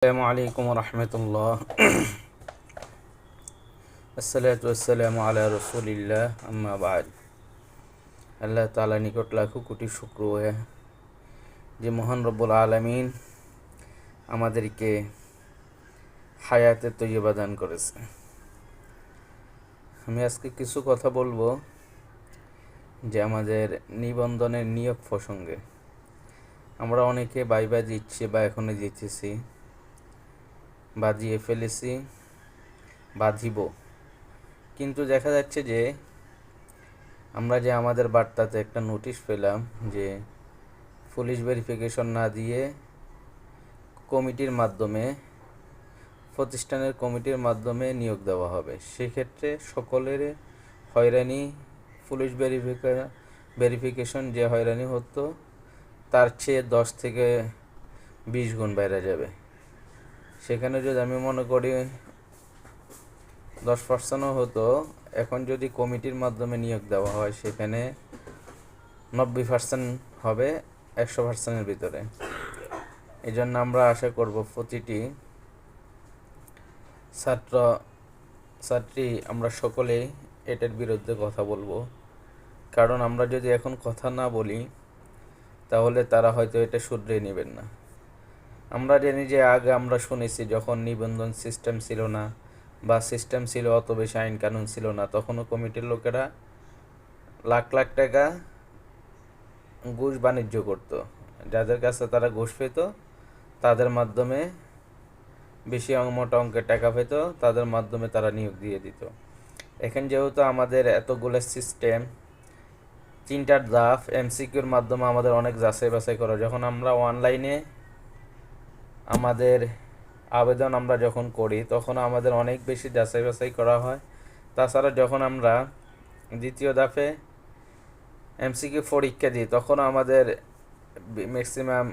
আসসালামু আলাইকুম রহমতুল্লাহ। আসসালাতু ওয়াসসালামু আলা রাসূলিল্লাহ আম্মা বাদ। আল্লাহ তাআলা নিকট লাখো কোটি শুকরিয়া যে মহান রব্বুল আলামিন আমাদেরকে হায়াতে তৈয়বা দান করেছে। আমি আজকে কিছু কথা বলবো যে আমাদের নিবন্ধনের নিয়োগ প্রসঙ্গে। আমরা অনেকে ভাইবা দিচ্ছি বা এখনো দিতেছি, বাজিয়ে ফেলেছি, বাজিব, কিন্তু দেখা যাচ্ছে যে আমরা যে আমাদের বার্তাতে একটা নোটিশ পেলাম যে পুলিশ ভেরিফিকেশন না দিয়ে কমিটির মাধ্যমে, প্রতিষ্ঠানের কমিটির মাধ্যমে নিয়োগ দেওয়া হবে। সেক্ষেত্রে সকলের হয়রানি, পুলিশ ভেরিফিকেশন যে হয়রানি হতো তার চেয়ে 10 থেকে 20 গুণ বেড়ে যাবে। সেখানে যদি আমি মনে করি 10%ও হতো, এখন যদি কমিটির মাধ্যমে নিয়োগ দেওয়া হয় সেখানে 90% হবে 100%-এর ভিতরে। এই জন্য আমরা আশা করব প্রতিটি ছাত্রী আমরা সকলেই এটার বিরুদ্ধে কথা বলবো। কারণ আমরা যদি এখন কথা না বলি তাহলে তারা হয়তো এটা শুধরে নেবেন না। আমরা জানি যে আগে আমরা শুনেছি যখন নিবন্ধন সিস্টেম ছিল না বা সিস্টেম ছিল অত বেশি আইন কানুন ছিল না, তখনও কমিটির লোকেরা লাখ লাখ টাকা ঘুষ বাণিজ্য করত। যাদের কাছে তারা ঘুষ পেত তাদের মাধ্যমে বেশি মোটা অঙ্কের টাকা পেত, তাদের মাধ্যমে তারা নিয়োগ দিয়ে দিত। এখন যেহেতু আমাদের এতগুলো সিস্টেম, 3টা ধাপ, এমসিকিউর মাধ্যমে আমাদের অনেক যাচাই বাছাই করা। যখন আমরা অনলাইনে আমাদের আবেদন আমরা যখন করি তখন আমাদের অনেক বেশি যাচাই বাছাই করা হয়। তাছাড়া যখন আমরা দ্বিতীয় ধাপে এমসিকিউ পরীক্ষা দিই তখন আমাদের ম্যাক্সিমাম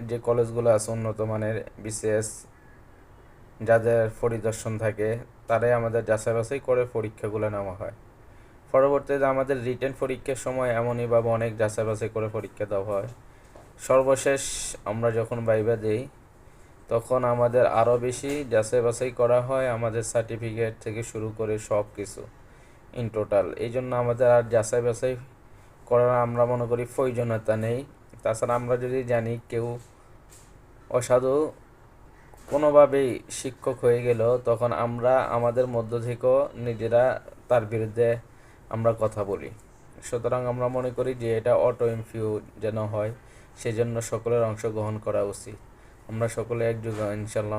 যে কলেজগুলো আছে উন্নত মানের বিসিএস যাদের পরিদর্শন থাকে তারাই আমাদের যাচাই বাছাই করে পরীক্ষাগুলো নেওয়া হয়। পরবর্তীতে আমাদের রিটেন পরীক্ষার সময় এমনইভাবে অনেক যাচাই বাছাই করে পরীক্ষা দেওয়া হয়। সর্বশেষ আমরা যখন ভাইবা দিই তখন আমাদের আরও বেশি যাচাই বাছাই করা হয়, আমাদের সার্টিফিকেট থেকে শুরু করে সব কিছু ইন টোটাল। এই জন্য আমাদের আর যাচাই বাছাই করার আমরা মনে করি প্রয়োজনীয়তা নেই। তাছাড়া আমরা যদি জানি কেউ অসাধু কোনোভাবেই শিক্ষক হয়ে গেল তখন আমরা আমাদের মধ্য থেকেও নিজেরা তার বিরুদ্ধে আমরা কথা বলি। সুতরাং আমরা মনে করি যে এটা অটো ইনফিউ যেন হয়, সেজন্য সকলের অংশগ্রহণ করা উচিত। আমরা সকলে একযোগে ইনশাল্লাহ